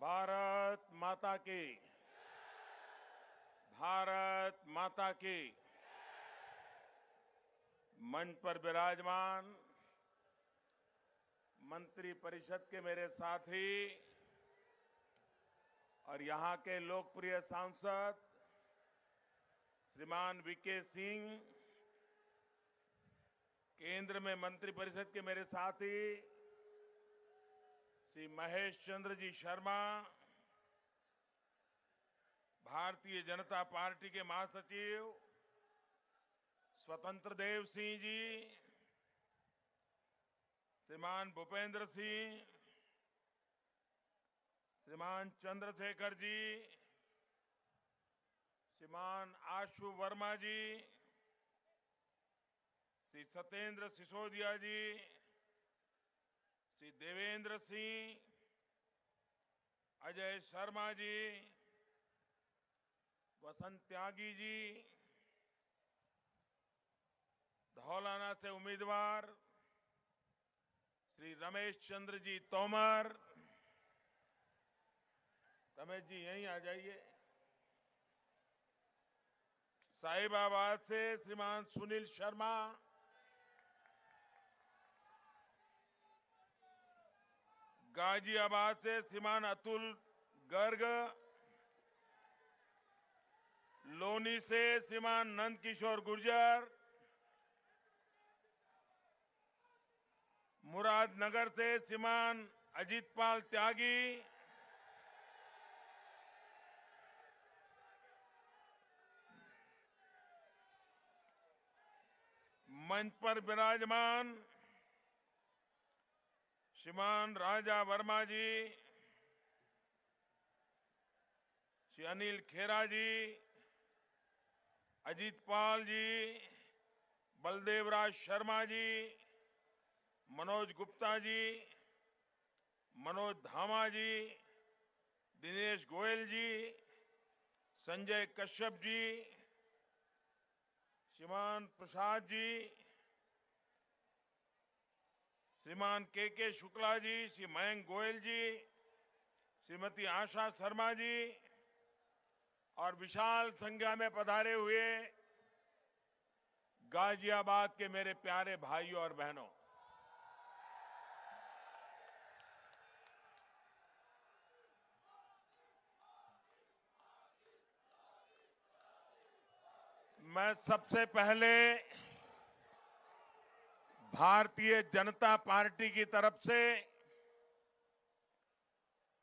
भारत माता की। भारत माता की। मंच पर विराजमान मंत्री परिषद के मेरे साथी और यहां के लोकप्रिय सांसद श्रीमान वीके सिंह, केंद्र में मंत्री परिषद के मेरे साथी श्री महेश चंद्र जी शर्मा, भारतीय जनता पार्टी के महासचिव स्वतंत्र देव सिंह जी, श्रीमान भूपेंद्र सिंह, श्रीमान चंद्रशेखर जी, श्रीमान आशु वर्मा जी, श्री सत्येंद्र सिसोदिया जी, श्री देवेंद्र सिंह, अजय शर्मा जी, वसंत त्यागी जी, धौलाना से उम्मीदवार श्री रमेश चंद्र जी तोमर। रमेश जी यहीं आ जाइए। साहिबाबाद से श्रीमान सुनील शर्मा, गाजियाबाद से श्रीमान अतुल गर्ग, लोनी से श्रीमान नंद किशोर गुर्जर, मुरादनगर से श्रीमान अजीत पाल त्यागी, मंच पर विराजमान श्रीमान राजा वर्मा जी, श्री अनिल खेरा जी, अजीत पाल जी, बलदेवराज शर्मा जी, मनोज गुप्ता जी, मनोज धामा जी, दिनेश गोयल जी, संजय कश्यप जी, श्रीमान प्रसाद जी, श्रीमान के शुक्ला जी, श्री मयंक गोयल जी, श्रीमती आशा शर्मा जी और विशाल संख्या में पधारे हुए गाजियाबाद के मेरे प्यारे भाइयों और बहनों, मैं सबसे पहले भारतीय जनता पार्टी की तरफ से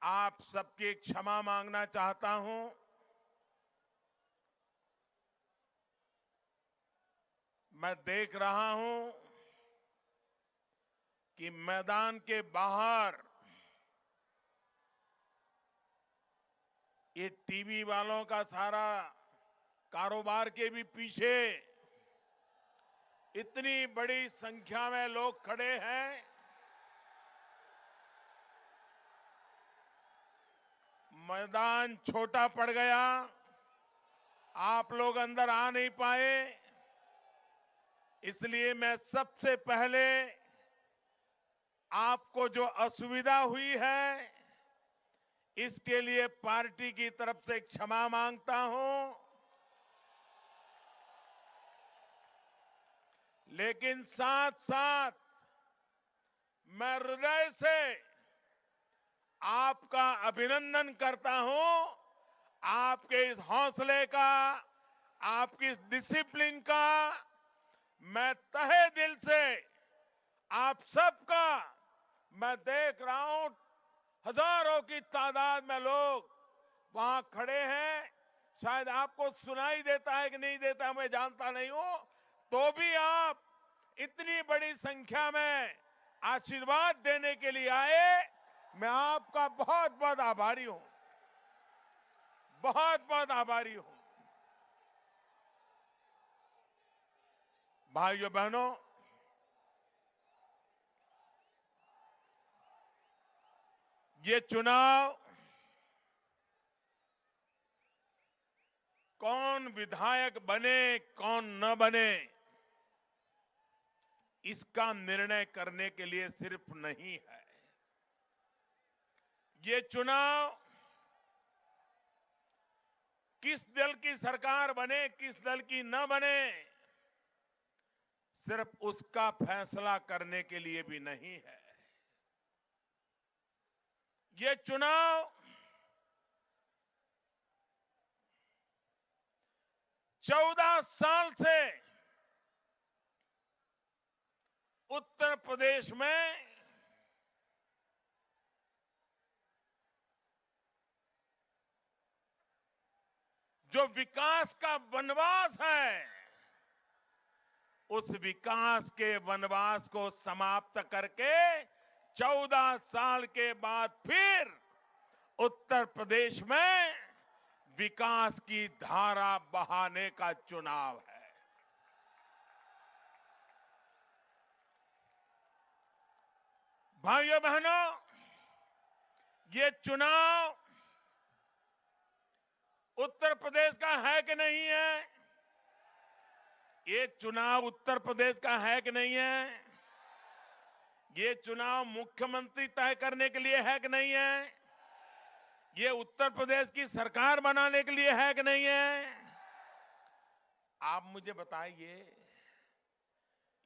आप सबकी क्षमा मांगना चाहता हूं। मैं देख रहा हूं कि मैदान के बाहर ये टीवी वालों का सारा कारोबार के भी पीछे इतनी बड़ी संख्या में लोग खड़े हैं। मैदान छोटा पड़ गया, आप लोग अंदर आ नहीं पाए, इसलिए मैं सबसे पहले आपको जो असुविधा हुई है इसके लिए पार्टी की तरफ से क्षमा मांगता हूं। लेकिन साथ साथ मैं हृदय से आपका अभिनंदन करता हूं, आपके इस हौसले का, आपकी इस डिसिप्लिन का। मैं तहे दिल से आप सबका, मैं देख रहा हूं हजारों की तादाद में लोग वहां खड़े हैं। शायद आपको सुनाई देता है कि नहीं देता मैं जानता नहीं हूं, तो भी आप इतनी बड़ी संख्या में आशीर्वाद देने के लिए आए। मैं आपका बहुत बहुत आभारी हूं, बहुत बहुत आभारी हूं। भाइयों बहनों, ये चुनाव कौन विधायक बने कौन न बने इसका निर्णय करने के लिए सिर्फ नहीं है। ये चुनाव किस दल की सरकार बने, किस दल की न बने, सिर्फ उसका फैसला करने के लिए भी नहीं है। ये चुनाव 14 साल से उत्तर प्रदेश में जो विकास का वनवास है, उस विकास के वनवास को समाप्त करके 14 साल के बाद फिर उत्तर प्रदेश में विकास की धारा बहाने का चुनाव है। भाइयों बहनों, ये चुनाव उत्तर प्रदेश का है कि नहीं है? ये चुनाव उत्तर प्रदेश का है कि नहीं है? ये चुनाव मुख्यमंत्री तय करने के लिए है कि नहीं है? ये उत्तर प्रदेश की सरकार बनाने के लिए है कि नहीं है? आप मुझे बताइए,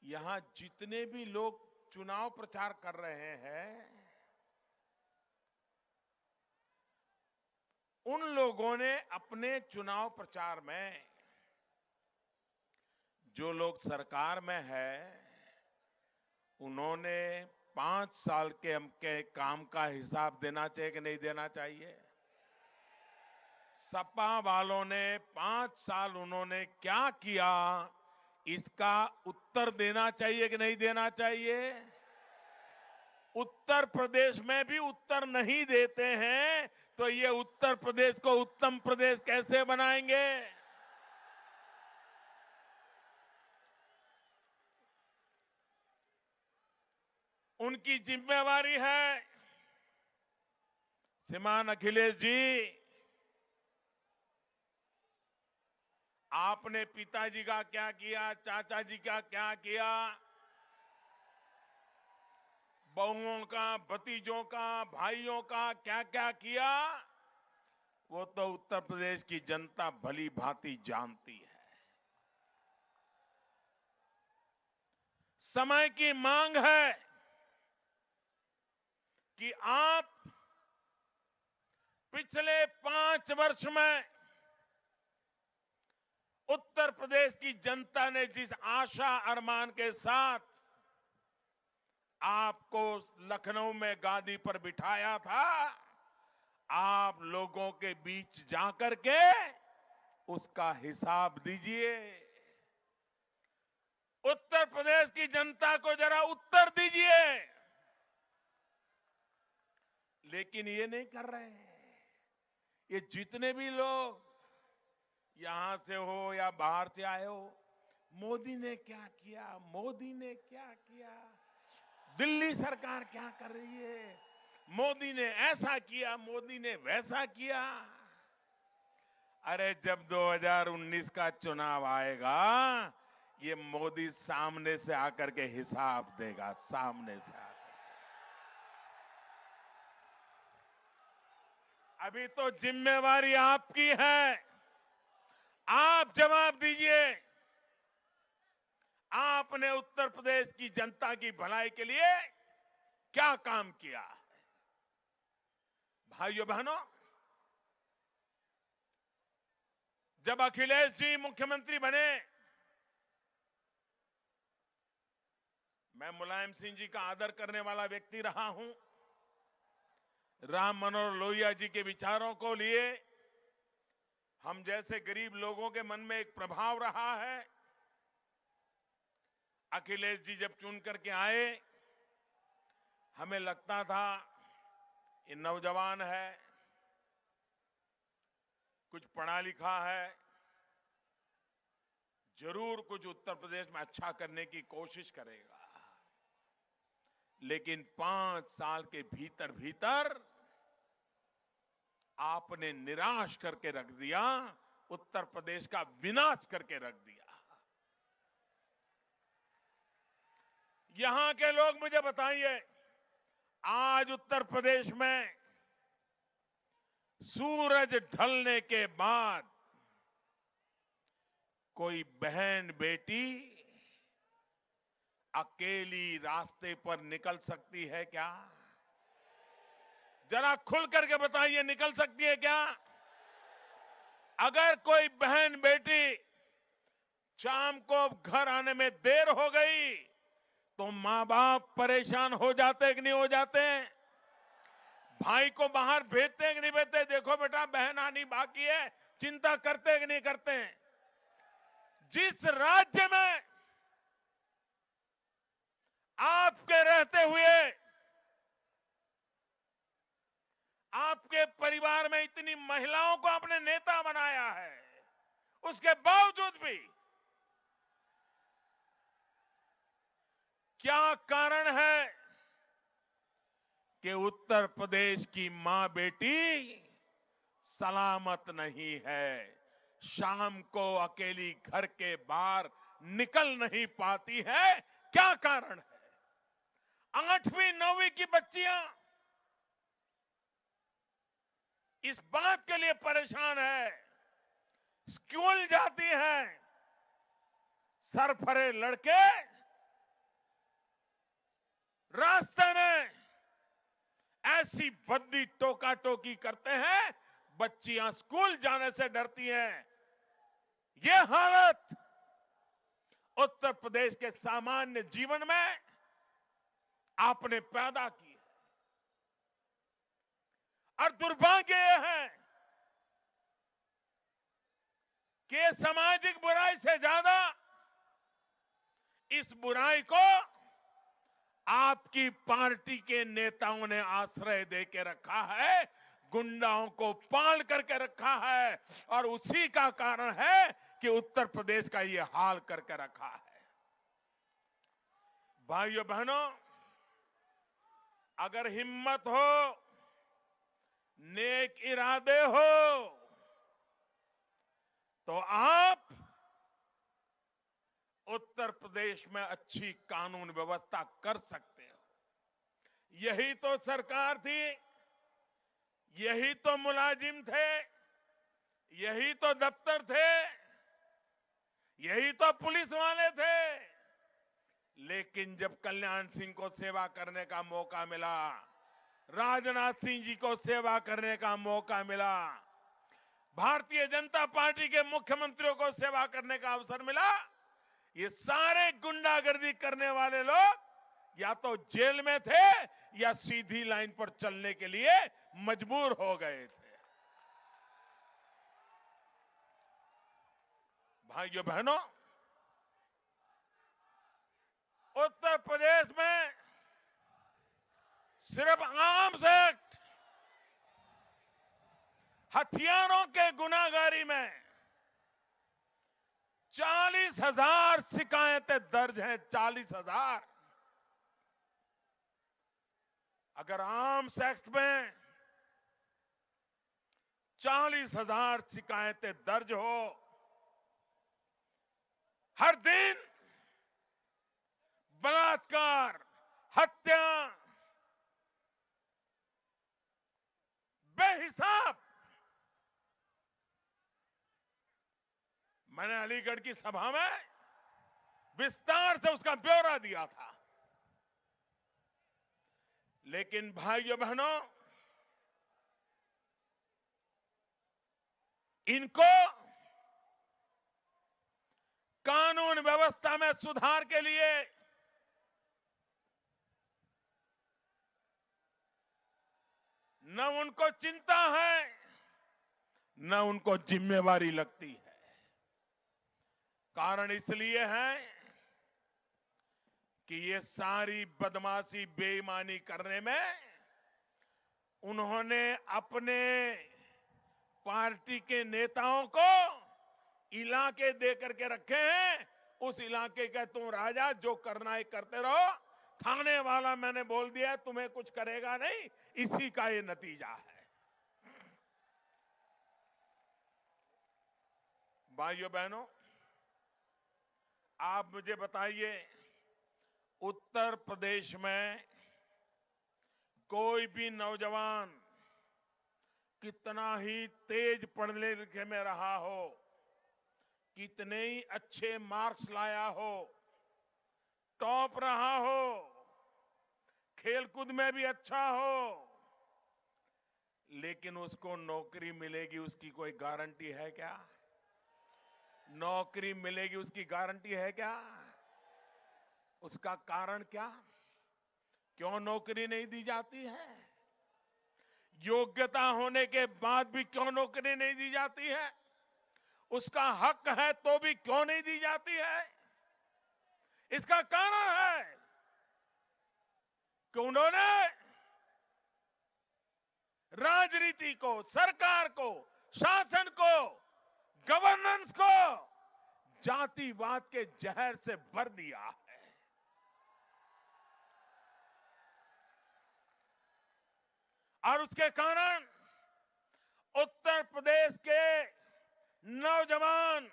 यहां जितने भी लोग चुनाव प्रचार कर रहे हैं, उन लोगों ने अपने चुनाव प्रचार में, जो लोग सरकार में है, उन्होंने 5 साल के काम का हिसाब देना चाहिए कि नहीं देना चाहिए? सपा वालों ने 5 साल उन्होंने क्या किया, इसका उत्तर देना चाहिए कि नहीं देना चाहिए? उत्तर प्रदेश में भी उत्तर नहीं देते हैं तो ये उत्तर प्रदेश को उत्तम प्रदेश कैसे बनाएंगे? उनकी जिम्मेवारी है। श्रीमान अखिलेश जी, आपने पिताजी का क्या किया, चाचा जी का क्या किया, बहुओं का, भतीजों का, भाइयों का क्या क्या किया, वो तो उत्तर प्रदेश की जनता भली भांति जानती है। समय की मांग है कि आप पिछले 5 वर्ष में उत्तर प्रदेश की जनता ने जिस आशा अरमान के साथ आपको लखनऊ में गादी पर बिठाया था, आप लोगों के बीच जाकर के उसका हिसाब दीजिए। उत्तर प्रदेश की जनता को जरा उत्तर दीजिए। लेकिन ये नहीं कर रहे हैं। ये जितने भी लोग यहां से हो या बाहर से आए हो, मोदी ने क्या किया, मोदी ने क्या किया, दिल्ली सरकार क्या कर रही है, मोदी ने ऐसा किया, मोदी ने वैसा किया। अरे जब 2019 का चुनाव आएगा, ये मोदी सामने से आकर के हिसाब देगा, सामने से आकर। अभी तो जिम्मेवारी आपकी है, आप जवाब दीजिए। आपने उत्तर प्रदेश की जनता की भलाई के लिए क्या काम किया है? भाइयों बहनों, जब अखिलेश जी मुख्यमंत्री बने, मैं मुलायम सिंह जी का आदर करने वाला व्यक्ति रहा हूं। राम मनोहर लोहिया जी के विचारों को लिए हम जैसे गरीब लोगों के मन में एक प्रभाव रहा है। अखिलेश जी जब चुन करके आए, हमें लगता था ये नौजवान है, कुछ पढ़ा लिखा है, जरूर कुछ उत्तर प्रदेश में अच्छा करने की कोशिश करेगा। लेकिन 5 साल के भीतर भीतर आपने निराश करके रख दिया, उत्तर प्रदेश का विनाश करके रख दिया। यहां के लोग मुझे बताइए, आज उत्तर प्रदेश में सूरज ढलने के बाद कोई बहन बेटी अकेली रास्ते पर निकल सकती है क्या? जरा खुल करके बताइए, निकल सकती है क्या? अगर कोई बहन बेटी शाम को घर आने में देर हो गई तो मां बाप परेशान हो जाते हैं कि नहीं हो जाते हैं? भाई को बाहर भेजते हैं कि नहीं भेजते? देखो बेटा बहन आनी बाकी है, चिंता करते हैं कि नहीं करते हैं? जिस राज्य में आपके रहते हुए आपके परिवार में इतनी महिलाओं को आपने नेता बनाया है, उसके बावजूद भी क्या कारण है कि उत्तर प्रदेश की मां बेटी सलामत नहीं है, शाम को अकेली घर के बाहर निकल नहीं पाती है? क्या कारण है? 8वीं 9वीं की बच्चियां इस बात के लिए परेशान है, स्कूल जाती हैं, सरफरे लड़के रास्ते में ऐसी भद्दी टोका टोकी करते हैं, बच्चियां स्कूल जाने से डरती हैं। ये हालत उत्तर प्रदेश के सामान्य जीवन में आपने पैदा की है और दुर्भाग्य यह है कि ये सामाजिक बुराई से ज्यादा इस बुराई को आपकी पार्टी के नेताओं ने आश्रय दे के रखा है, गुंडाओं को पाल करके रखा है और उसी का कारण है कि उत्तर प्रदेश का ये हाल करके रखा है। भाइयों बहनों, अगर हिम्मत हो, नेक इरादे हो तो आप उत्तर प्रदेश में अच्छी कानून व्यवस्था कर सकते हो। यही तो सरकार थी, यही तो मुलाजिम थे, यही तो दफ्तर थे, यही तो पुलिस वाले थे। लेकिन जब कल्याण सिंह को सेवा करने का मौका मिला, राजनाथ सिंह जी को सेवा करने का मौका मिला, भारतीय जनता पार्टी के मुख्यमंत्रियों को सेवा करने का अवसर मिला, ये सारे गुंडागर्दी करने वाले लोग या तो जेल में थे या सीधी लाइन पर चलने के लिए मजबूर हो गए थे। भाइयों बहनों, उत्तर प्रदेश में सिर्फ आर्म्स एक्ट, हथियारों के गुनाहगारी में 40,000 शिकायतें दर्ज हैं। 40,000। अगर आर्म्स एक्ट में 40,000 शिकायतें दर्ज हो, हर दिन बलात्कार, हत्या, बेहिसाब। मैंने अलीगढ़ की सभा में विस्तार से उसका ब्यौरा दिया था। लेकिन भाइयों बहनों, इनको कानून व्यवस्था में सुधार के लिए न उनको चिंता है, न उनको जिम्मेवारी लगती है। कारण इसलिए है कि ये सारी बदमाशी बेईमानी करने में उन्होंने अपने पार्टी के नेताओं को इलाके दे करके रखे हैं। उस इलाके का तुम राजा, जो करना है करते रहो, थाने वाला मैंने बोल दिया तुम्हें कुछ करेगा नहीं। इसी का ये नतीजा है। भाइयों बहनों, आप मुझे बताइए, उत्तर प्रदेश में कोई भी नौजवान कितना ही तेज पढ़ने लिखे में रहा हो, कितने ही अच्छे मार्क्स लाया हो, टॉप रहा हो, खेलकूद में भी अच्छा हो, लेकिन उसको नौकरी मिलेगी उसकी कोई गारंटी है क्या? नौकरी मिलेगी उसकी गारंटी है क्या? उसका कारण क्या? क्यों नौकरी नहीं दी जाती है? योग्यता होने के बाद भी क्यों नौकरी नहीं दी जाती है? उसका हक है तो भी क्यों नहीं दी जाती है? इसका कारण है कि उन्होंने राजनीति को, सरकार को, शासन को, गवर्नेंस को जातिवाद के जहर से भर दिया है। और उसके कारण उत्तर प्रदेश के नौजवान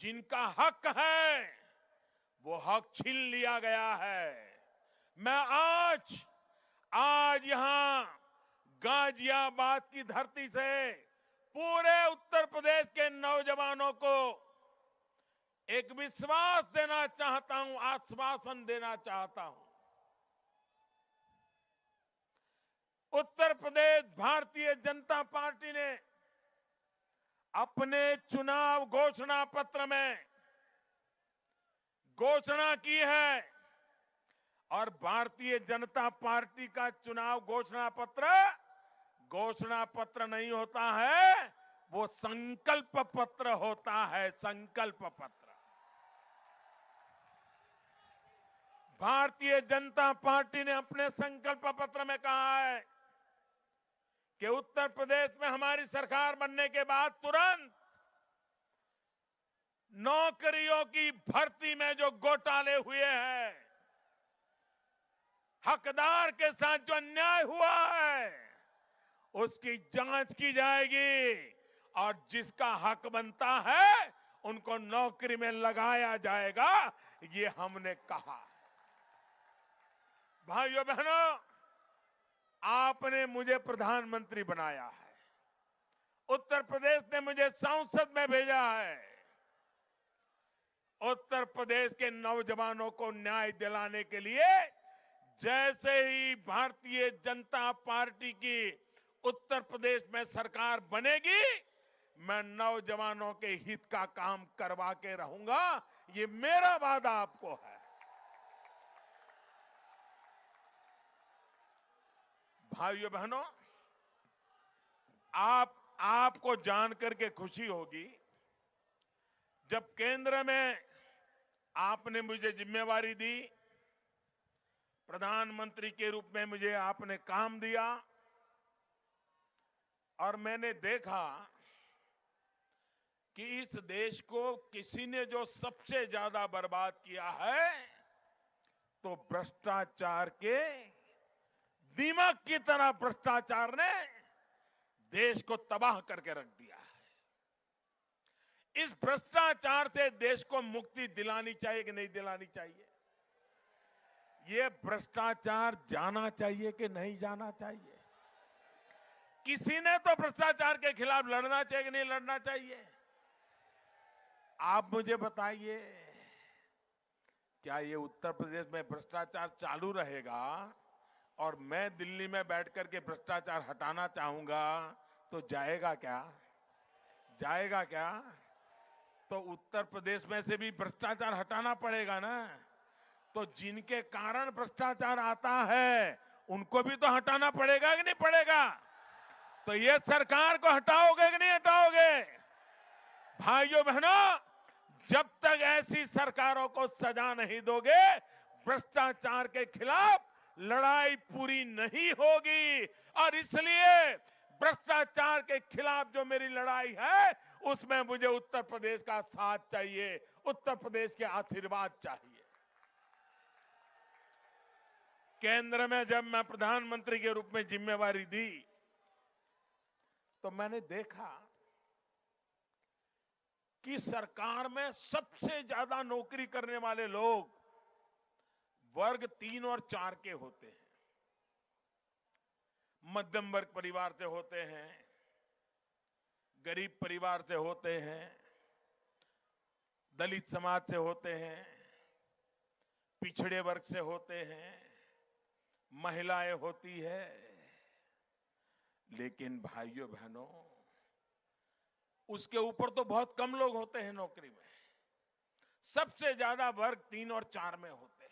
जिनका हक है वो हक छीन लिया गया है। मैं आज यहां गाजियाबाद की धरती से पूरे उत्तर प्रदेश के नौजवानों को एक विश्वास देना चाहता हूं, आश्वासन देना चाहता हूं। उत्तर प्रदेश भारतीय जनता पार्टी ने अपने चुनाव घोषणा पत्र में घोषणा की है और भारतीय जनता पार्टी का चुनाव घोषणा पत्र नहीं होता है, वो संकल्प पत्र होता है। संकल्प पत्र। भारतीय जनता पार्टी ने अपने संकल्प पत्र में कहा है कि उत्तर प्रदेश में हमारी सरकार बनने के बाद तुरंत नौकरियों की भर्ती में जो घोटाले हुए हैं, हकदार के साथ जो अन्याय हुआ है, उसकी जांच की जाएगी और जिसका हक बनता है उनको नौकरी में लगाया जाएगा, ये हमने कहा। भाइयों बहनों, आपने मुझे प्रधानमंत्री बनाया है, उत्तर प्रदेश ने मुझे संसद में भेजा है। उत्तर प्रदेश के नौजवानों को न्याय दिलाने के लिए जैसे ही भारतीय जनता पार्टी की उत्तर प्रदेश में सरकार बनेगी, मैं नौजवानों के हित का काम करवा के रहूंगा। ये मेरा वादा आपको है। भाइयों बहनों, आपको जानकर के खुशी होगी, जब केंद्र में आपने मुझे जिम्मेवारी दी, प्रधानमंत्री के रूप में मुझे आपने काम दिया और मैंने देखा कि इस देश को किसी ने जो सबसे ज्यादा बर्बाद किया है तो भ्रष्टाचार के दीमक की तरह भ्रष्टाचार ने देश को तबाह करके रख दिया है। इस भ्रष्टाचार से देश को मुक्ति दिलानी चाहिए कि नहीं दिलानी चाहिए? ये भ्रष्टाचार जाना चाहिए कि नहीं जाना चाहिए? किसी ने तो भ्रष्टाचार के खिलाफ लड़ना चाहिए कि नहीं लड़ना चाहिए? आप मुझे बताइए, क्या ये उत्तर प्रदेश में भ्रष्टाचार चालू रहेगा और मैं दिल्ली में बैठ करके भ्रष्टाचार हटाना चाहूंगा तो जाएगा क्या? जाएगा क्या? तो उत्तर प्रदेश में से भी भ्रष्टाचार हटाना पड़ेगा ना। तो जिनके कारण भ्रष्टाचार आता है उनको भी तो हटाना पड़ेगा कि नहीं पड़ेगा? तो ये सरकार को हटाओगे कि नहीं हटाओगे? भाइयों बहनों, जब तक ऐसी सरकारों को सजा नहीं दोगे, भ्रष्टाचार के खिलाफ लड़ाई पूरी नहीं होगी। और इसलिए भ्रष्टाचार के खिलाफ जो मेरी लड़ाई है उसमें मुझे उत्तर प्रदेश का साथ चाहिए, उत्तर प्रदेश के आशीर्वाद चाहिए। केंद्र में जब मैं प्रधानमंत्री के रूप में जिम्मेवारी दी तो मैंने देखा कि सरकार में सबसे ज्यादा नौकरी करने वाले लोग वर्ग 3 और 4 के होते हैं। मध्यम वर्ग परिवार से होते हैं, गरीब परिवार से होते हैं, दलित समाज से होते हैं, पिछड़े वर्ग से होते हैं, महिलाएं होती है। लेकिन भाइयों बहनों, उसके ऊपर तो बहुत कम लोग होते हैं नौकरी में। सबसे ज्यादा वर्ग 3 और 4 में होते हैं,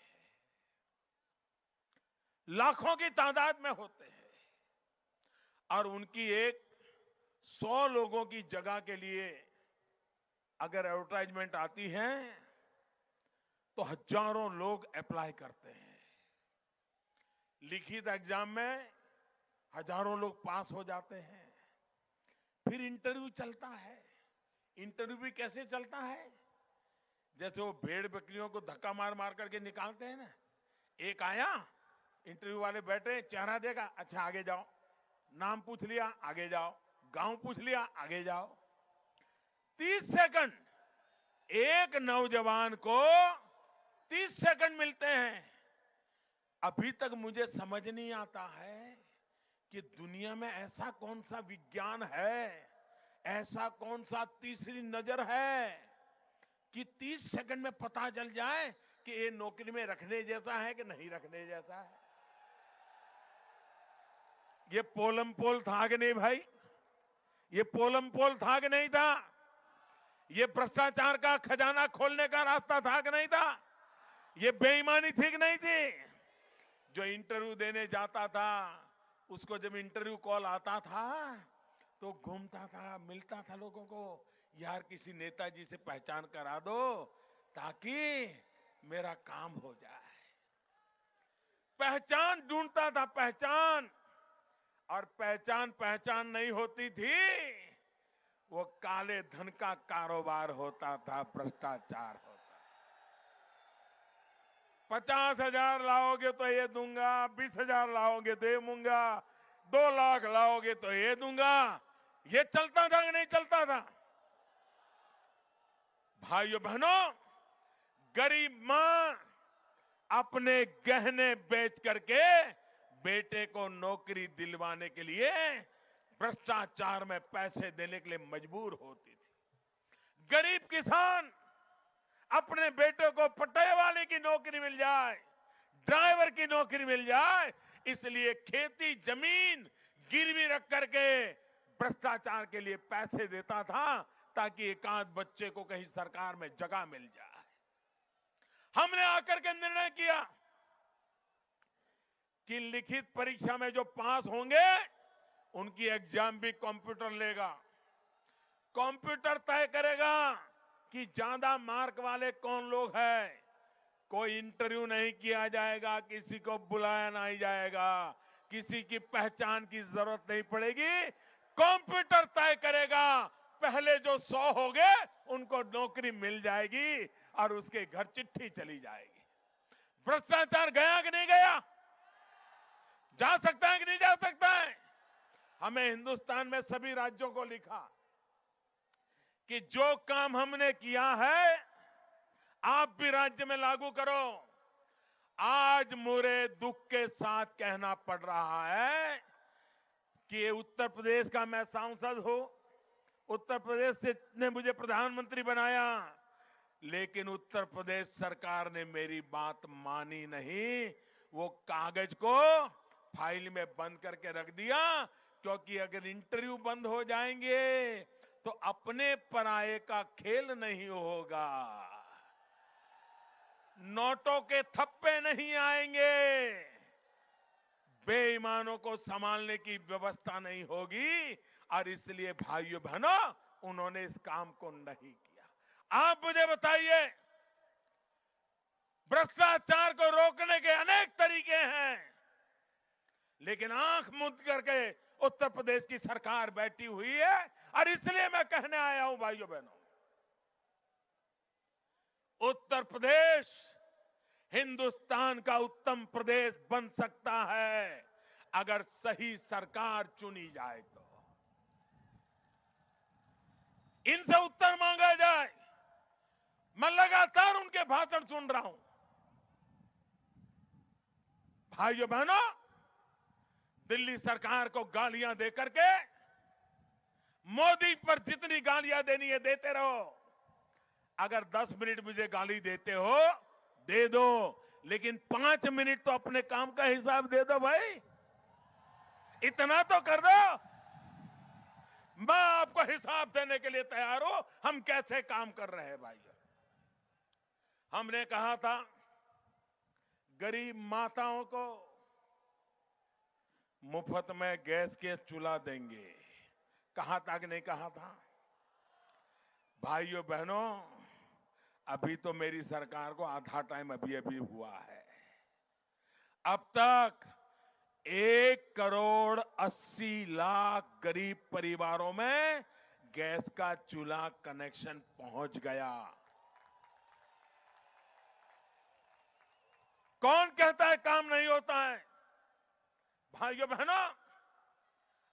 लाखों की तादाद में होते हैं। और उनकी एक 100 लोगों की जगह के लिए अगर एडवर्टाइजमेंट आती है तो हजारों लोग अप्लाई करते हैं। लिखित एग्जाम में हजारों लोग पास हो जाते हैं। फिर इंटरव्यू चलता है। इंटरव्यू भी कैसे चलता है? जैसे वो भेड़ बकरियों को धक्का मार मार करके निकालते हैं ना। एक आया, इंटरव्यू वाले बैठे, चेहरा देखा, अच्छा आगे जाओ, नाम पूछ लिया, आगे जाओ, गांव पूछ लिया, आगे जाओ। 30 सेकंड, एक नौजवान को 30 सेकंड मिलते हैं। अभी तक मुझे समझ नहीं आता है कि दुनिया में ऐसा कौन सा विज्ञान है, ऐसा कौन सा तीसरी नजर है कि 30 सेकंड में पता चल जाए कि ये नौकरी में रखने जैसा है कि नहीं रखने जैसा है। ये पोलम पोल था कि नहीं भाई? ये पोलम पोल था कि नहीं था? ये भ्रष्टाचार का खजाना खोलने का रास्ता था कि नहीं था? ये बेईमानी थी कि नहीं थी? जो इंटरव्यू देने जाता था, उसको जब इंटरव्यू कॉल आता था तो घूमता था, मिलता था लोगों को, यार किसी नेताजी से पहचान करा दो ताकि मेरा काम हो जाए। पहचान ढूंढता था, पहचान। और पहचान नहीं होती थी, वो काले धन का कारोबार होता था, भ्रष्टाचार होता। 50,000 लाओगे तो ये दूंगा, 20,000 लाओगे तो ये दूंगा, 2 लाख लाओगे तो ये दूंगा। ये चलता था कि नहीं चलता था? भाइयों बहनों, गरीब मां अपने गहने बेच करके बेटे को नौकरी दिलवाने के लिए भ्रष्टाचार में पैसे देने के लिए मजबूर होती थी। गरीब किसान अपने बेटे को पट्टे वाले की नौकरी मिल जाए, ड्राइवर की नौकरी मिल जाए, इसलिए खेती जमीन गिरवी रख करके भ्रष्टाचार के लिए पैसे देता था ताकि एकाध बच्चे को कहीं सरकार में जगह मिल जाए। हमने आकर के निर्णय किया कि लिखित परीक्षा में जो पास होंगे उनकी एग्जाम भी कंप्यूटर लेगा। कंप्यूटर तय करेगा कि ज्यादा मार्क वाले कौन लोग हैं। कोई इंटरव्यू नहीं किया जाएगा, किसी को बुलाया नहीं जाएगा, किसी की पहचान की जरूरत नहीं पड़ेगी। कंप्यूटर तय करेगा, पहले जो 100 हो गए उनको नौकरी मिल जाएगी और उसके घर चिट्ठी चली जाएगी। भ्रष्टाचार गया कि नहीं गया? जा सकता है कि नहीं जा सकता है? हमें हिंदुस्तान में सभी राज्यों को लिखा कि जो काम हमने किया है आप भी राज्य में लागू करो। आज मुझे दुख के साथ कहना पड़ रहा है कि उत्तर प्रदेश का मैं सांसद हूं, उत्तर प्रदेश से ने मुझे प्रधानमंत्री बनाया, लेकिन उत्तर प्रदेश सरकार ने मेरी बात मानी नहीं। वो कागज को फाइल में बंद करके रख दिया, क्योंकि अगर इंटरव्यू बंद हो जाएंगे तो अपने पराये का खेल नहीं होगा, नोटों के थप्पे नहीं आएंगे, बेईमानों को संभालने की व्यवस्था नहीं होगी। और इसलिए भाइयों बहनों, उन्होंने इस काम को नहीं किया। आप मुझे बताइए, भ्रष्टाचार को रोकने के अनेक तरीके हैं, लेकिन आंख मूंद करके उत्तर प्रदेश की सरकार बैठी हुई है। और इसलिए मैं कहने आया हूं भाइयों बहनों, उत्तर प्रदेश हिंदुस्तान का उत्तम प्रदेश बन सकता है अगर सही सरकार चुनी जाए तो। इनसे उत्तर मांगा जाए। मैं लगातार उनके भाषण सुन रहा हूं। भाइयों बहनों, दिल्ली सरकार को गालियां देकर के मोदी पर जितनी गालियां देनी है देते रहो। अगर 10 मिनट मुझे गाली देते हो दे दो, लेकिन 5 मिनट तो अपने काम का हिसाब दे दो भाई, इतना तो कर दो। मैं आपको हिसाब देने के लिए तैयार हूं, हम कैसे काम कर रहे हैं भाई। हमने कहा था गरीब माताओं को मुफ्त में गैस के चूल्हा देंगे, कहा था कि नहीं कहा था? भाइयों बहनों, अभी तो मेरी सरकार को आधा टाइम अभी अभी हुआ है। अब तक 1,80,00,000 गरीब परिवारों में गैस का चूल्हा कनेक्शन पहुंच गया। कौन कहता है काम नहीं होता है? भाइयों बहनों,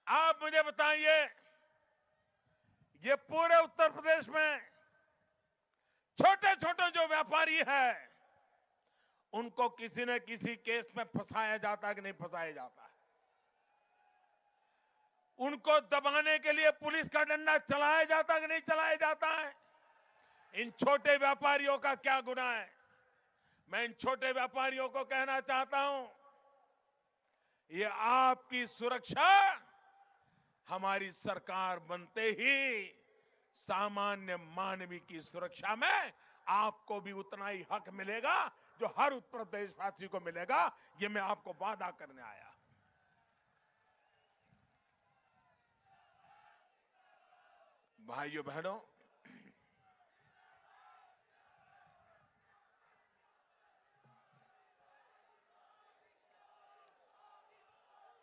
आप मुझे बताइए, ये पूरे उत्तर प्रदेश में छोटे छोटे जो व्यापारी है, उनको किसी न किसी केस में फंसाया जाता है कि नहीं फंसाया जाता है? उनको दबाने के लिए पुलिस का डंडा चलाया जाता है कि नहीं चलाया जाता है? इन छोटे व्यापारियों का क्या गुनाह है? मैं इन छोटे व्यापारियों को कहना चाहता हूं, ये आपकी सुरक्षा हमारी सरकार बनते ही सामान्य मानवी की सुरक्षा में आपको भी उतना ही हक मिलेगा जो हर उत्तर प्रदेशवासी को मिलेगा। ये मैं आपको वादा करने आया। भाइयों बहनों,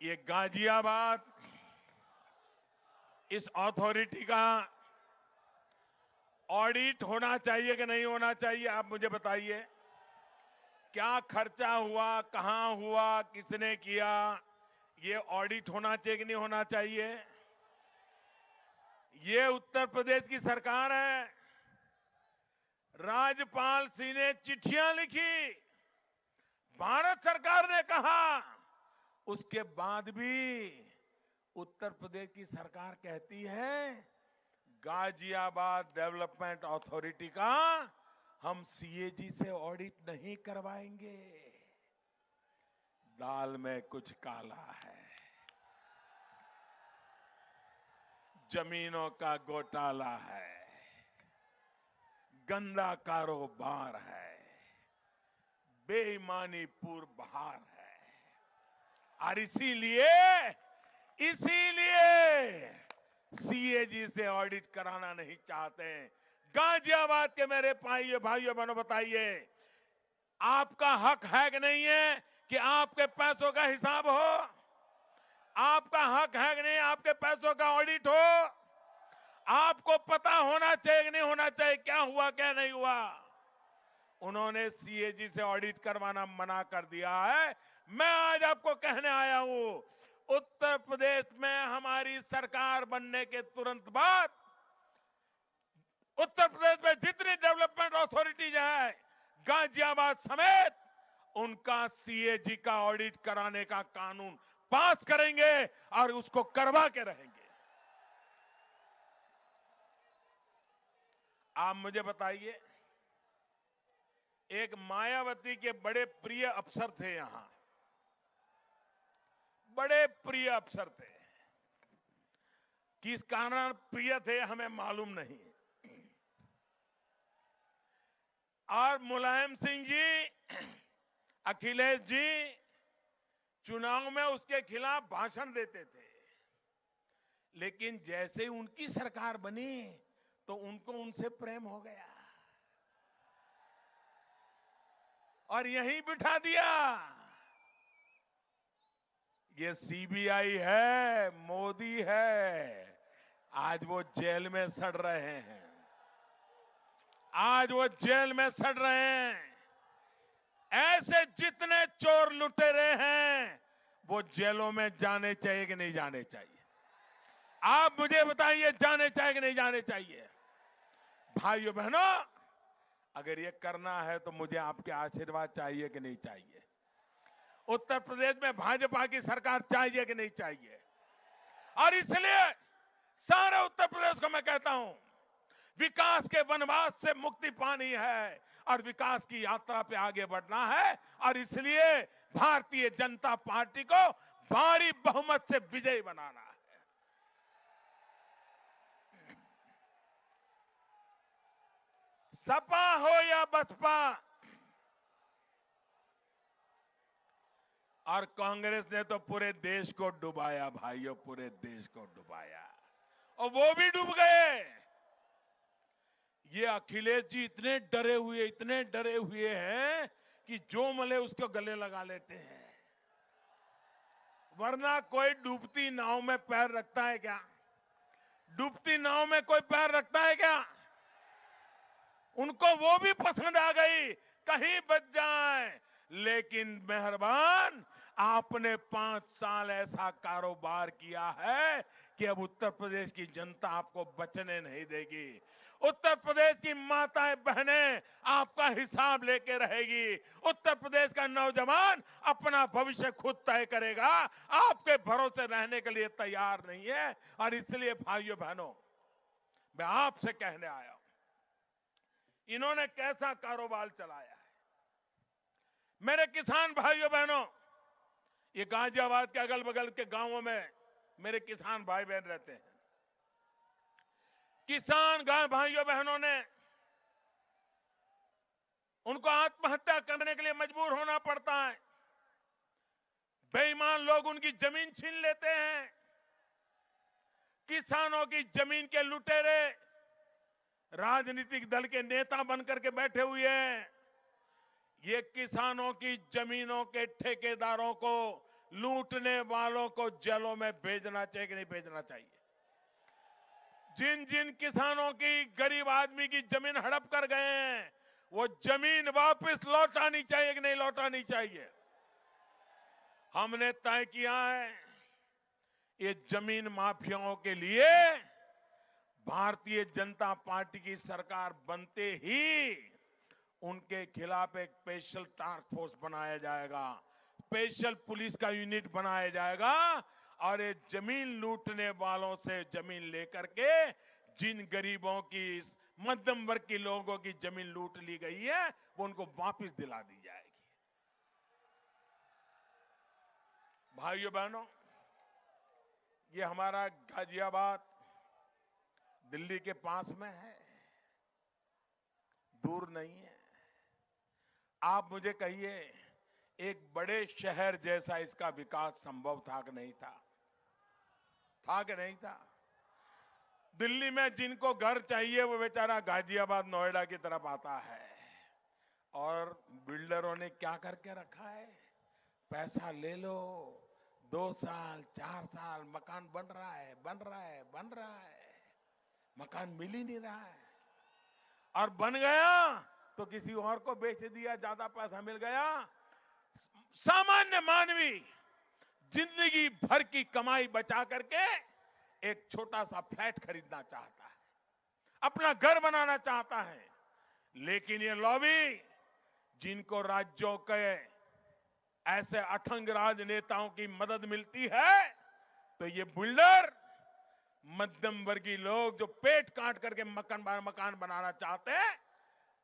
ये गाजियाबाद इस अथॉरिटी का ऑडिट होना चाहिए कि नहीं होना चाहिए? आप मुझे बताइए, क्या खर्चा हुआ, कहां हुआ, किसने किया, ये ऑडिट होना चाहिए कि नहीं होना चाहिए? ये उत्तर प्रदेश की सरकार है। राज्यपाल सिंह ने चिट्ठियां लिखी, भारत सरकार ने कहा, उसके बाद भी उत्तर प्रदेश की सरकार कहती है गाजियाबाद डेवलपमेंट अथॉरिटी का हम सीएजी से ऑडिट नहीं करवाएंगे। दाल में कुछ काला है, जमीनों का घोटाला है, गंदा कारोबार है, बेईमानी पूर्व बहार है। और इसीलिए सीएजी से ऑडिट कराना नहीं चाहते। गाजियाबाद के मेरे भाइयों बहनों, बताइए, आपका हक है कि नहीं है कि आपके पैसों का हिसाब हो? आपका हक है कि नहीं आपके पैसों का ऑडिट हो? आपको पता होना चाहिए कि नहीं होना चाहिए क्या हुआ क्या नहीं हुआ? उन्होंने सीएजी से ऑडिट करवाना मना कर दिया है। मैं आज आपको कहने आया हूं, उत्तर प्रदेश में हमारी सरकार बनने के तुरंत बाद उत्तर प्रदेश में जितनी डेवलपमेंट अथॉरिटीज है, गाजियाबाद समेत, उनका सीएजी का ऑडिट कराने का कानून पास करेंगे और उसको करवा के रहेंगे। आप मुझे बताइए, एक मायावती के बड़े प्रिय अफसर थे यहां, बड़े प्रिय अफसर थे। किस कारण प्रिय थे हमें मालूम नहीं। और मुलायम सिंह जी, अखिलेश जी चुनाव में उसके खिलाफ भाषण देते थे, लेकिन जैसे ही उनकी सरकार बनी तो उनको उनसे प्रेम हो गया और यहीं बिठा दिया। ये सीबीआई है, मोदी है, आज वो जेल में सड़ रहे हैं, आज वो जेल में सड़ रहे हैं। ऐसे जितने चोर लुटेरे हैं वो जेलों में जाने चाहिए कि नहीं जाने चाहिए? आप मुझे बताइए, जाने चाहिए कि नहीं जाने चाहिए? भाइयों बहनों, अगर ये करना है तो मुझे आपके आशीर्वाद चाहिए कि नहीं चाहिए? उत्तर प्रदेश में भाजपा की सरकार चाहिए कि नहीं चाहिए? और इसलिए सारे उत्तर प्रदेश को मैं कहता हूं, विकास के वनवास से मुक्ति पानी है और विकास की यात्रा पे आगे बढ़ना है। और इसलिए भारतीय जनता पार्टी को भारी बहुमत से विजयी बनाना है। सपा हो या बसपा, और कांग्रेस ने तो पूरे देश को डुबाया भाइयों, पूरे देश को डुबाया, और वो भी डूब गए। ये अखिलेश जी इतने डरे हुए हैं कि जो मले उसको गले लगा लेते हैं। वरना कोई डूबती नाव में पैर रखता है क्या? डूबती नाव में कोई पैर रखता है क्या? उनको वो भी पसंद आ गई, कहीं बच जाए। लेकिन मेहरबान, आपने 5 साल ऐसा कारोबार किया है कि अब उत्तर प्रदेश की जनता आपको बचने नहीं देगी। उत्तर प्रदेश की माताएं बहनें आपका हिसाब लेके रहेगी। उत्तर प्रदेश का नौजवान अपना भविष्य खुद तय करेगा, आपके भरोसे रहने के लिए तैयार नहीं है। और इसलिए भाइयों बहनों, मैं आपसे कहने आया हूं, इन्होंने कैसा कारोबार चलाया है। मेरे किसान भाइयों बहनों, ये गाजियाबाद के अगल बगल के गांवों में मेरे किसान भाई बहन रहते हैं। किसान भाइयों बहनों ने, उनको आत्महत्या करने के लिए मजबूर होना पड़ता है। बेईमान लोग उनकी जमीन छीन लेते हैं। किसानों की जमीन के लुटेरे राजनीतिक दल के नेता बनकर के बैठे हुए हैं। ये किसानों की जमीनों के ठेकेदारों को, लूटने वालों को जेलों में भेजना चाहिए कि नहीं भेजना चाहिए? जिन जिन किसानों की, गरीब आदमी की जमीन हड़प कर गए हैं, वो जमीन वापस लौटानी चाहिए कि नहीं लौटानी चाहिए? हमने तय किया है, ये जमीन माफियाओं के लिए भारतीय जनता पार्टी की सरकार बनते ही उनके खिलाफ एक स्पेशल टास्क फोर्स बनाया जाएगा, स्पेशल पुलिस का यूनिट बनाया जाएगा। और ये जमीन लूटने वालों से जमीन लेकर के, जिन गरीबों की, मध्यम वर्ग के लोगों की जमीन लूट ली गई है, वो उनको वापस दिला दी जाएगी। भाइयों बहनों, ये हमारा गाजियाबाद दिल्ली के पास में है, दूर नहीं है। आप मुझे कहिए, एक बड़े शहर जैसा इसका विकास संभव था कि नहीं था? था कि नहीं था? दिल्ली में जिनको घर चाहिए वो बेचारा गाजियाबाद, नोएडा की तरफ आता है। और बिल्डरों ने क्या करके रखा है? पैसा ले लो, 2 साल 4 साल मकान बन रहा है, बन रहा है, बन रहा है, मकान मिल ही नहीं रहा है। और बन गया तो किसी और को बेच दिया, ज्यादा पैसा मिल गया। सामान्य मानवी जिंदगी भर की कमाई बचा करके एक छोटा सा फ्लैट खरीदना चाहता है, अपना घर बनाना चाहता है। लेकिन ये लॉबी, जिनको राज्यों के ऐसे अठंग राजनेताओं की मदद मिलती है, तो ये बिल्डर, मध्यम वर्गीय लोग जो पेट काट करके मकान बनाना चाहते हैं,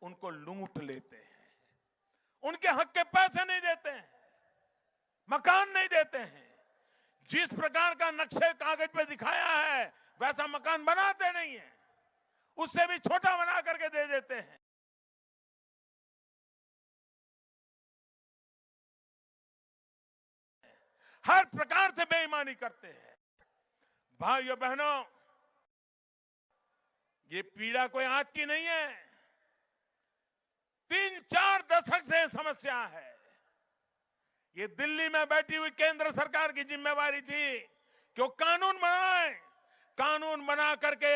उनको लूट लेते हैं। उनके हक के पैसे नहीं देते हैं, मकान नहीं देते हैं। जिस प्रकार का नक्शे कागज पे दिखाया है वैसा मकान बनाते नहीं है, उससे भी छोटा बना करके दे देते हैं। हर प्रकार से बेईमानी करते हैं। भाइयों बहनों, ये पीड़ा कोई आज की नहीं है, 3-4 दशक से समस्या है। ये दिल्ली में बैठी हुई केंद्र सरकार की जिम्मेवारी थी कि वो कानून बनाए, कानून बना करके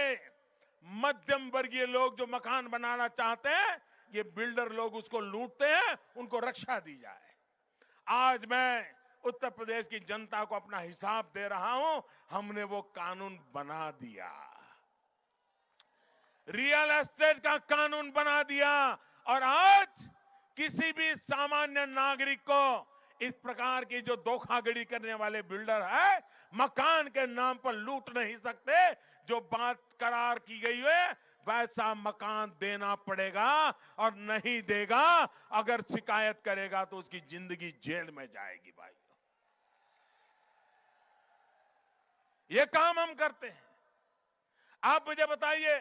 मध्यम वर्गीय लोग जो मकान बनाना चाहते हैं, ये बिल्डर लोग उसको लूटते हैं, उनको रक्षा दी जाए। आज मैं उत्तर प्रदेश की जनता को अपना हिसाब दे रहा हूं, हमने वो कानून बना दिया, रियल एस्टेट का कानून बना दिया। और आज किसी भी सामान्य नागरिक को इस प्रकार की जो धोखाधड़ी करने वाले बिल्डर है, मकान के नाम पर लूट नहीं सकते। जो बात करार की गई है वैसा मकान देना पड़ेगा, और नहीं देगा, अगर शिकायत करेगा तो उसकी जिंदगी जेल में जाएगी भाई। ये काम हम करते हैं। आप मुझे बताइए,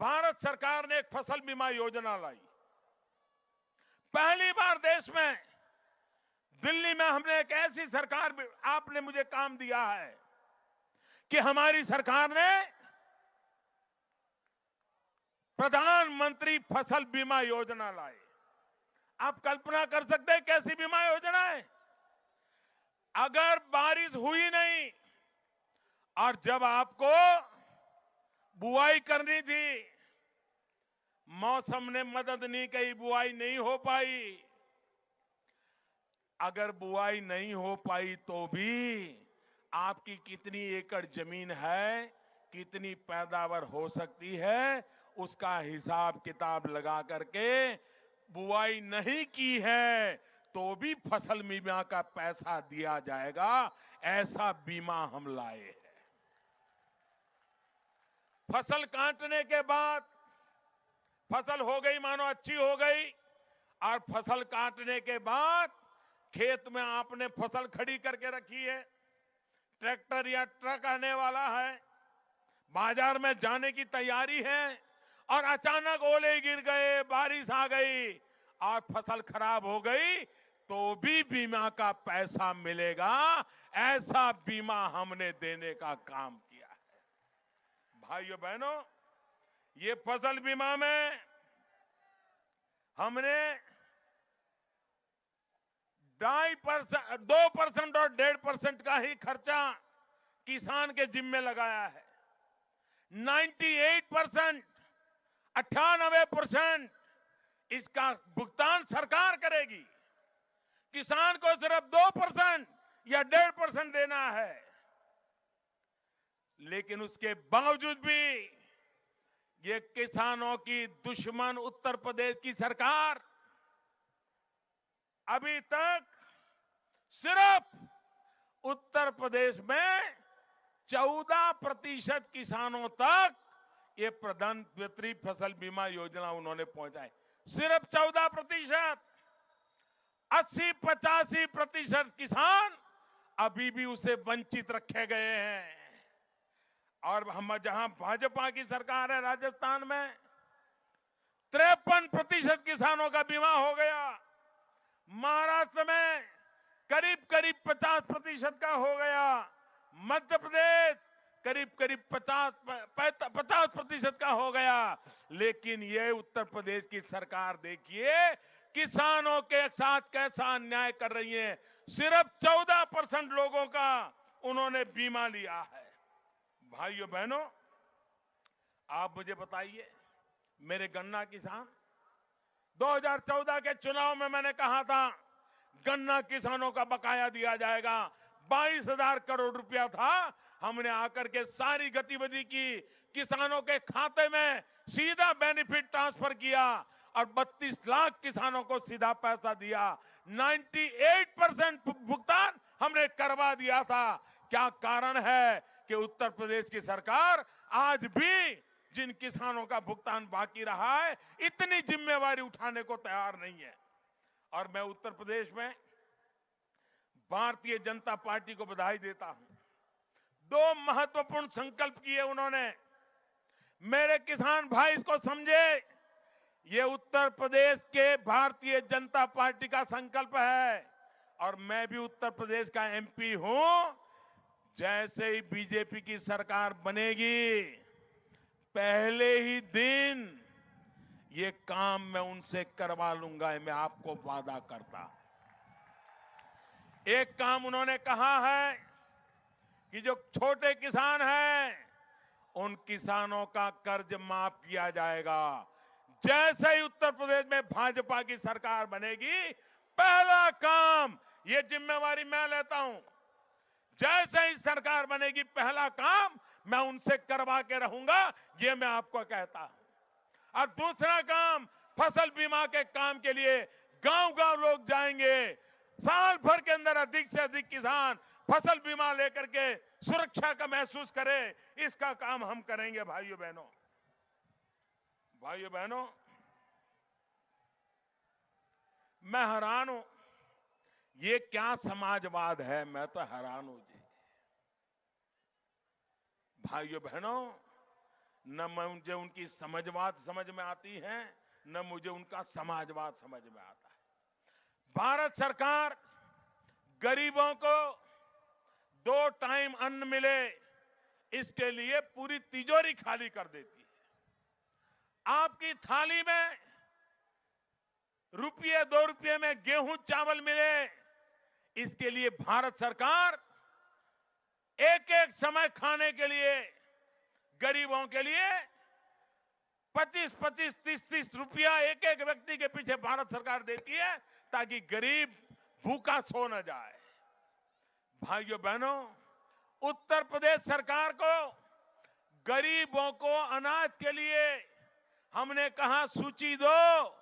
भारत सरकार ने एक फसल बीमा योजना लाई। पहली बार देश में, दिल्ली में हमने एक ऐसी सरकार, आपने मुझे काम दिया है कि हमारी सरकार ने प्रधानमंत्री फसल बीमा योजना लाई। आप कल्पना कर सकते हैं कैसी बीमा योजना है? अगर बारिश हुई नहीं और जब आपको बुआई करनी थी, मौसम ने मदद नहीं की, बुआई नहीं हो पाई, अगर बुआई नहीं हो पाई तो भी आपकी कितनी एकड़ जमीन है, कितनी पैदावार हो सकती है, उसका हिसाब किताब लगा करके बुआई नहीं की है तो भी फसल बीमा का पैसा दिया जाएगा। ऐसा बीमा हम लाए हैं। फसल काटने के बाद, फसल हो गई, मानो अच्छी हो गई, और फसल काटने के बाद खेत में आपने फसल खड़ी करके रखी है, ट्रैक्टर या ट्रक आने वाला है, बाजार में जाने की तैयारी है, और अचानक ओले गिर गए, बारिश आ गई और फसल खराब हो गई, तो भी बीमा का पैसा मिलेगा। ऐसा बीमा हमने देने का काम किया है। भाइयों बहनों, ये फसल बीमा में हमने 2% और 1.5% का ही खर्चा किसान के जिम्मे लगाया है। 98%, 98% इसका भुगतान सरकार करेगी। किसान को सिर्फ 2% या 1.5% देना है। लेकिन उसके बावजूद भी ये किसानों की दुश्मन उत्तर प्रदेश की सरकार अभी तक सिर्फ उत्तर प्रदेश में 14% किसानों तक ये प्रधानमंत्री फसल बीमा योजना उन्होंने पहुंचाई। सिर्फ 14%। 80-85% किसान अभी भी उसे वंचित रखे गए हैं। और हम जहां भाजपा की सरकार है, राजस्थान में 53% किसानों का बीमा हो गया। महाराष्ट्र में करीब 50% का हो गया। मध्य प्रदेश करीब 50% का हो गया। लेकिन ये उत्तर प्रदेश की सरकार देखिए किसानों के साथ कैसा अन्याय कर रही है। सिर्फ 14% लोगों का उन्होंने बीमा लिया है। भाइयों बहनों, आप मुझे बताइए, मेरे गन्ना किसान, 2014 के चुनाव में मैंने कहा था गन्ना किसानों का बकाया दिया जाएगा। 22,000 करोड़ रुपया था। हमने आकर के सारी गतिविधि की, किसानों के खाते में सीधा बेनिफिट ट्रांसफर किया और 32 लाख किसानों को सीधा पैसा दिया। 98% भुगतान हमने करवा दिया था। क्या कारण है कि उत्तर प्रदेश की सरकार आज भी जिन किसानों का भुगतान बाकी रहा है, इतनी जिम्मेवारी उठाने को तैयार नहीं है। और मैं उत्तर प्रदेश में भारतीय जनता पार्टी को बधाई देता हूं। 2 महत्वपूर्ण संकल्प किए उन्होंने। मेरे किसान भाई इसको समझे, ये उत्तर प्रदेश के भारतीय जनता पार्टी का संकल्प है और मैं भी उत्तर प्रदेश का एमपी हूं। जैसे ही बीजेपी की सरकार बनेगी, पहले ही दिन ये काम मैं उनसे करवा लूंगा, मैं आपको वादा करता। एक काम उन्होंने कहा है कि जो छोटे किसान हैं उन किसानों का कर्ज माफ किया जाएगा। जैसे ही उत्तर प्रदेश में भाजपा की सरकार बनेगी, पहला काम, ये जिम्मेवारी मैं लेता हूं, जैसे ही सरकार बनेगी पहला काम मैं उनसे करवा के रहूंगा, ये मैं आपको कहता हूं। और दूसरा काम, फसल बीमा के काम के लिए गांव-गांव लोग जाएंगे। साल भर के अंदर अधिक से अधिक किसान फसल बीमा लेकर के सुरक्षा का महसूस करे, इसका काम हम करेंगे। भाइयों बहनों, भाइयों बहनों, मैं हैरान हूं, ये क्या समाजवाद है। मैं तो हैरान हूं जी। भाइयों बहनों, न मुझे उनकी समझ में आती है, न मुझे उनका समाजवाद समझ में आता है। भारत सरकार गरीबों को 2 टाइम अन्न मिले, इसके लिए पूरी तिजोरी खाली कर देती है। आपकी थाली में रुपये 2 रुपये में गेहूं चावल मिले, इसके लिए भारत सरकार एक एक समय खाने के लिए गरीबों के लिए 25-25, 30-30 रुपया एक एक व्यक्ति के पीछे भारत सरकार देती है, ताकि गरीब भूखा सो न जाए। भाइयों बहनों, उत्तर प्रदेश सरकार को गरीबों को अनाज के लिए हमने कहा सूची दो,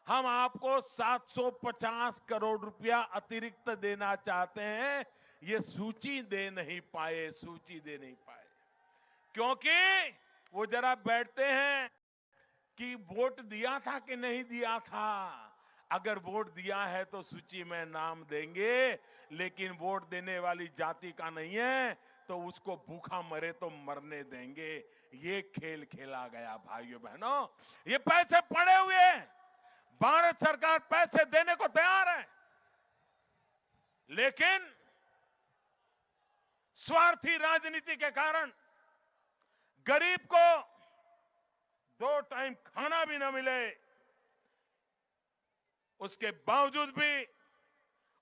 हम आपको 750 करोड़ रुपया अतिरिक्त देना चाहते हैं। ये सूची दे नहीं पाए, सूची दे नहीं पाए, क्योंकि वो जरा बैठते हैं कि वोट दिया था कि नहीं दिया था। अगर वोट दिया है तो सूची में नाम देंगे, लेकिन वोट देने वाली जाति का नहीं है तो उसको भूखा मरे तो मरने देंगे। ये खेल खेला गया। भाइयों बहनों, ये पैसे पड़े हुए हैं, भारत सरकार पैसे देने को तैयार है, लेकिन स्वार्थी राजनीति के कारण गरीब को 2 टाइम खाना भी न मिले, उसके बावजूद भी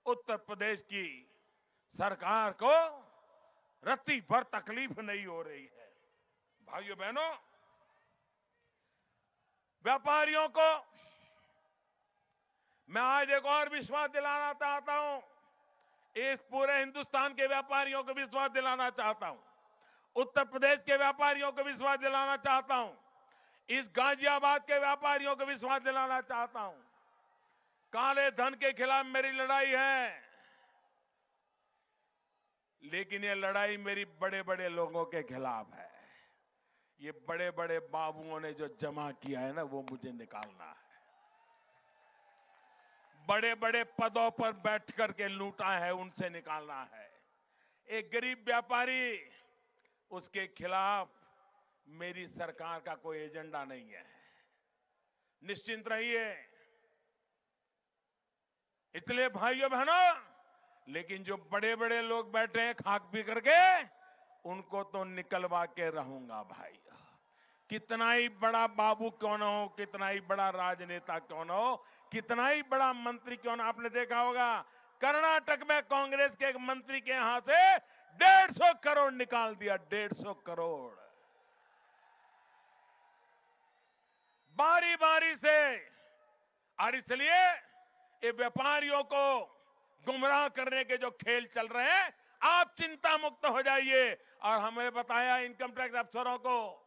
उत्तर प्रदेश की सरकार को रत्ती भर तकलीफ नहीं हो रही है। भाइयों बहनों, व्यापारियों को मैं आज एक और विश्वास दिलाना चाहता हूं, इस पूरे हिंदुस्तान के व्यापारियों को विश्वास दिलाना चाहता हूं, उत्तर प्रदेश के व्यापारियों को विश्वास दिलाना चाहता हूं, इस गाजियाबाद के व्यापारियों को विश्वास दिलाना चाहता हूं। काले धन के खिलाफ मेरी लड़ाई है, लेकिन ये लड़ाई मेरी बड़े बड़े लोगों के खिलाफ है। ये बड़े बड़े बाबुओं ने जो जमा किया है ना, वो मुझे निकालना है। बड़े बड़े पदों पर बैठ करके लूटा है, उनसे निकालना है। एक गरीब व्यापारी, उसके खिलाफ मेरी सरकार का कोई एजेंडा नहीं है, निश्चिंत रहिए। इसलिए भाइयों बहनों, लेकिन जो बड़े बड़े लोग बैठे हैं खाक पी करके, उनको तो निकलवा के रहूंगा भाई। कितना ही बड़ा बाबू क्यों न हो, कितना ही बड़ा राजनेता क्यों न हो, कितना ही बड़ा मंत्री क्यों न, आपने देखा होगा कर्नाटक में कांग्रेस के एक मंत्री के यहां से 150 करोड़ निकाल दिया, 150 करोड़ बारी बारी से। और इसलिए ये व्यापारियों को गुमराह करने के जो खेल चल रहे हैं, आप चिंता मुक्त हो जाइए। और हमें बताया इनकम टैक्स अफसरों को,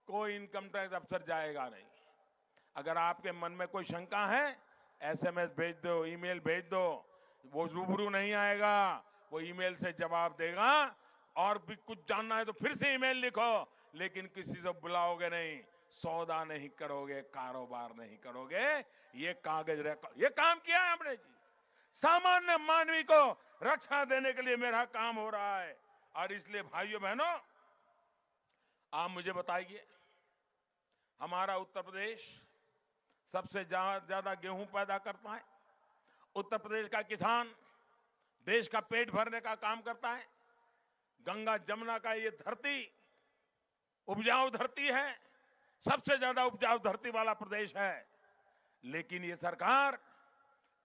कोई इनकम टैक्स अफसर जाएगा नहीं। अगर आपके मन में कोई शंका है, एसएमएस भेज दो, ईमेल भेज दो, वो रूबरू नहीं आएगा, वो ईमेल से जवाब देगा। और भी कुछ जानना है तो फिर से ईमेल लिखो, लेकिन किसी से बुलाओगे नहीं, सौदा नहीं करोगे, कारोबार नहीं करोगे। ये कागज ये काम किया है हमने जी। सामान्य मानवी को रक्षा देने के लिए मेरा काम हो रहा है। और इसलिए भाइयों बहनों, आप मुझे बताइए, हमारा उत्तर प्रदेश सबसे ज्यादा गेहूं पैदा करता है। उत्तर प्रदेश का किसान देश का पेट भरने का काम करता है। गंगा जमुना का ये धरती उपजाऊ धरती है, सबसे ज्यादा उपजाऊ धरती वाला प्रदेश है। लेकिन ये सरकार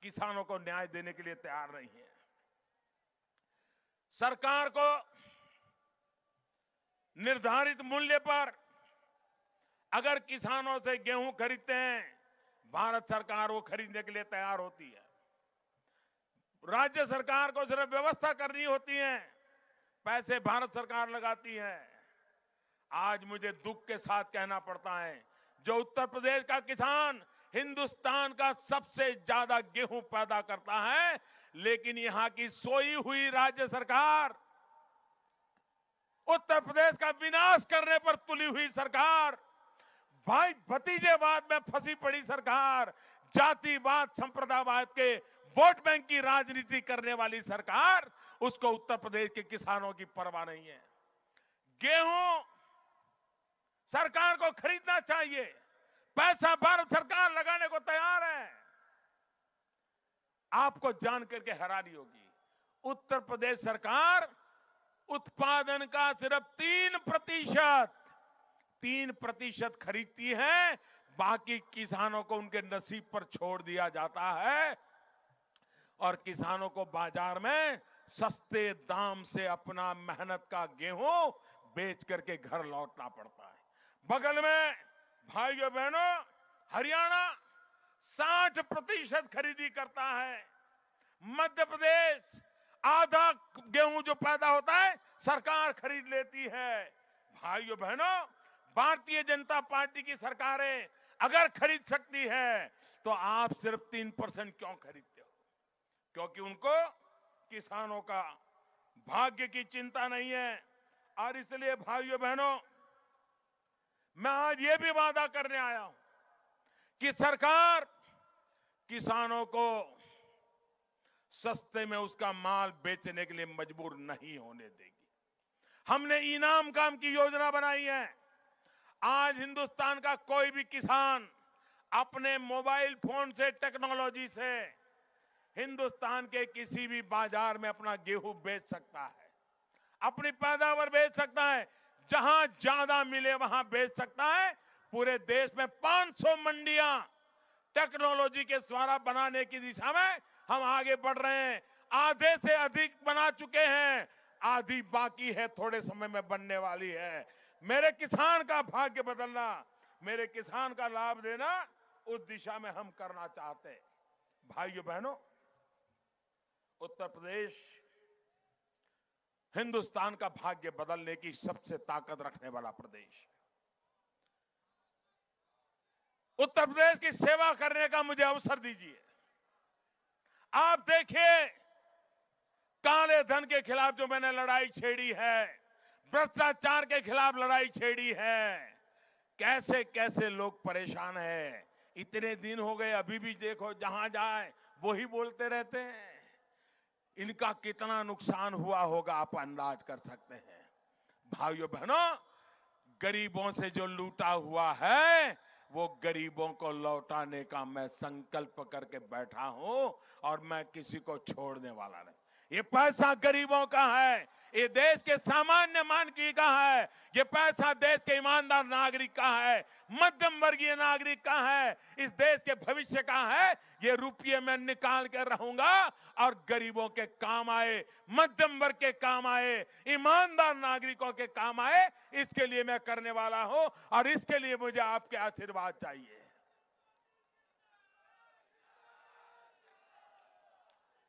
किसानों को न्याय देने के लिए तैयार नहीं है। सरकार को निर्धारित मूल्य पर अगर किसानों से गेहूं खरीदते हैं, भारत सरकार वो खरीदने के लिए तैयार होती है। राज्य सरकार को सिर्फ व्यवस्था करनी होती है, पैसे भारत सरकार लगाती है। आज मुझे दुख के साथ कहना पड़ता है, जो उत्तर प्रदेश का किसान हिंदुस्तान का सबसे ज्यादा गेहूं पैदा करता है, लेकिन यहां की सोई हुई राज्य सरकार, उत्तर प्रदेश का विनाश करने पर तुली हुई सरकार भाई भतीजेवाद में फंसी पड़ी सरकार, जातिवाद संप्रदायवाद के वोट बैंक की राजनीति करने वाली सरकार, उसको उत्तर प्रदेश के किसानों की परवाह नहीं है। गेहूं सरकार को खरीदना चाहिए, पैसा भारत सरकार लगाने को तैयार है। आपको जान करके हैरानी होगी, उत्तर प्रदेश सरकार उत्पादन का सिर्फ 3% खरीदती है, बाकी किसानों को उनके नसीब पर छोड़ दिया जाता है और किसानों को बाजार में सस्ते दाम से अपना मेहनत का गेहूं बेच करके घर लौटना पड़ता है। बगल में भाइयों बहनों हरियाणा 60% खरीदी करता है। मध्य प्रदेश आधा गेहूं जो पैदा होता है सरकार खरीद लेती है। भाइयों बहनों, भारतीय जनता पार्टी की सरकारें अगर खरीद सकती है तो आप सिर्फ 3% क्यों खरीदते हो? क्योंकि उनको किसानों का भाग्य की चिंता नहीं है। और इसलिए भाइयों बहनों, मैं आज ये भी वादा करने आया हूं कि सरकार किसानों को सस्ते में उसका माल बेचने के लिए मजबूर नहीं होने देगी। हमने इनाम काम की योजना बनाई है। आज हिंदुस्तान का कोई भी किसान अपने मोबाइल फोन से, टेक्नोलॉजी से हिंदुस्तान के किसी भी बाजार में अपना गेहूं बेच सकता है, अपनी पैदावार बेच सकता है, जहां ज्यादा मिले वहां बेच सकता है। पूरे देश में 500 मंडियां टेक्नोलॉजी के द्वारा बनाने की दिशा में हम आगे बढ़ रहे हैं। आधे से अधिक बना चुके हैं, आधी बाकी है, थोड़े समय में बनने वाली है। मेरे किसान का भाग्य बदलना, मेरे किसान का लाभ देना, उस दिशा में हम करना चाहते हैं। भाइयों बहनों, उत्तर प्रदेश हिंदुस्तान का भाग्य बदलने की सबसे ताकत रखने वाला प्रदेश। उत्तर प्रदेश की सेवा करने का मुझे अवसर दीजिए। आप देखिए, काले धन के खिलाफ जो मैंने लड़ाई छेड़ी है, भ्रष्टाचार के खिलाफ लड़ाई छेड़ी है, कैसे कैसे लोग परेशान हैं। इतने दिन हो गए, अभी भी देखो जहां जाए वही बोलते रहते हैं। इनका कितना नुकसान हुआ होगा आप अंदाज कर सकते हैं। भाइयों बहनों, गरीबों से जो लूटा हुआ है वो गरीबों को लौटाने का मैं संकल्प करके बैठा हूं और मैं किसी को छोड़ने वाला नहीं। ये पैसा गरीबों का है, ये देश के सामान्य मानवी का है, ये पैसा देश के ईमानदार नागरिक का है, मध्यम वर्गीय नागरिक का है, इस देश के भविष्य का है। ये रुपये मैं निकाल कर रहूंगा और गरीबों के काम आए, मध्यम वर्ग के काम आए, ईमानदार नागरिकों के काम आए, इसके लिए मैं करने वाला हूं और इसके लिए मुझे आपके आशीर्वाद चाहिए।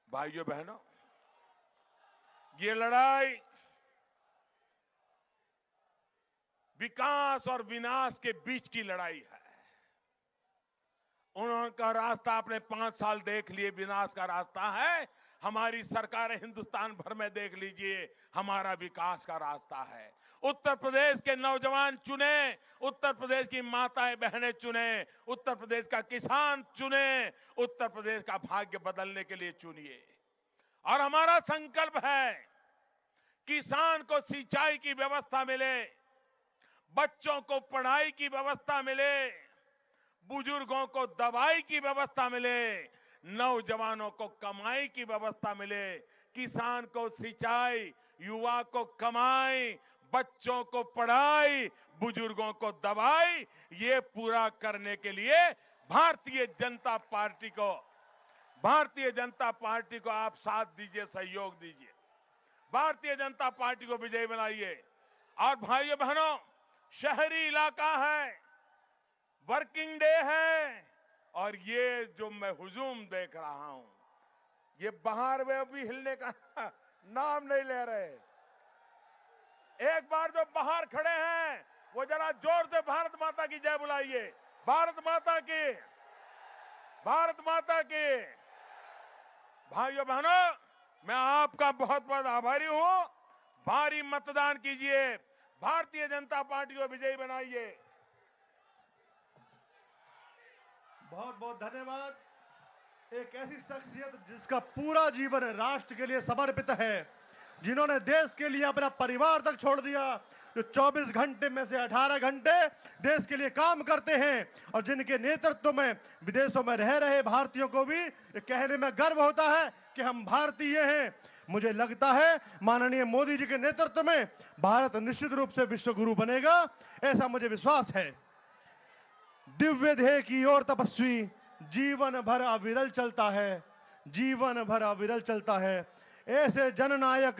भाइयों बहनों, ये लड़ाई विकास और विनाश के बीच की लड़ाई है। उनका रास्ता आपने 5 साल देख लिए, विनाश का रास्ता है। हमारी सरकारें हिंदुस्तान भर में देख लीजिए, हमारा विकास का रास्ता है। उत्तर प्रदेश के नौजवान चुने, उत्तर प्रदेश की माताएं बहनें चुने, उत्तर प्रदेश का किसान चुने, उत्तर प्रदेश का भाग्य बदलने के लिए चुनिए। और हमारा संकल्प है, किसान को सिंचाई की व्यवस्था मिले, बच्चों को पढ़ाई की व्यवस्था मिले, बुजुर्गों को दवाई की व्यवस्था मिले, नौजवानों को कमाई की व्यवस्था मिले। किसान को सिंचाई, युवा को कमाई, बच्चों को पढ़ाई, बुजुर्गों को दवाई, ये पूरा करने के लिए भारतीय जनता पार्टी को आप साथ दीजिए, सहयोग दीजिए। भारतीय जनता पार्टी को विजयी बनाइए। और भाइयों बहनों, शहरी इलाका है, वर्किंग डे है, और ये जो मैं हुजूम देख रहा हूं, ये बाहर वे अभी हिलने का नाम नहीं ले रहे। एक बार जो बाहर खड़े हैं वो जरा जोर से भारत माता की जय बुलाइए। भारत माता की, भारत माता की। भाइयों बहनों, मैं आपका बहुत बहुत आभारी हूं। भारी मतदान कीजिए, भारतीय जनता पार्टी को विजयी बनाइए। बहुत बहुत धन्यवाद। एक ऐसी शख्सियत जिसका पूरा जीवन राष्ट्र के लिए समर्पित है, जिन्होंने देश के लिए अपना परिवार तक छोड़ दिया, जो 24 घंटे में से 18 घंटे देश के लिए काम करते हैं और जिनके नेतृत्व में विदेशों में रह रहे भारतीयों को भी ये कहने में गर्व होता है कि हम भारतीय हैं। मुझे लगता है माननीय मोदी जी के नेतृत्व में भारत निश्चित रूप से विश्व गुरु बनेगा, ऐसा मुझे विश्वास है। दिव्य ध्येय की ओर तपस्वी जीवन भर अविरल चलता है, जीवन भर अविरल चलता है। ऐसे जननायक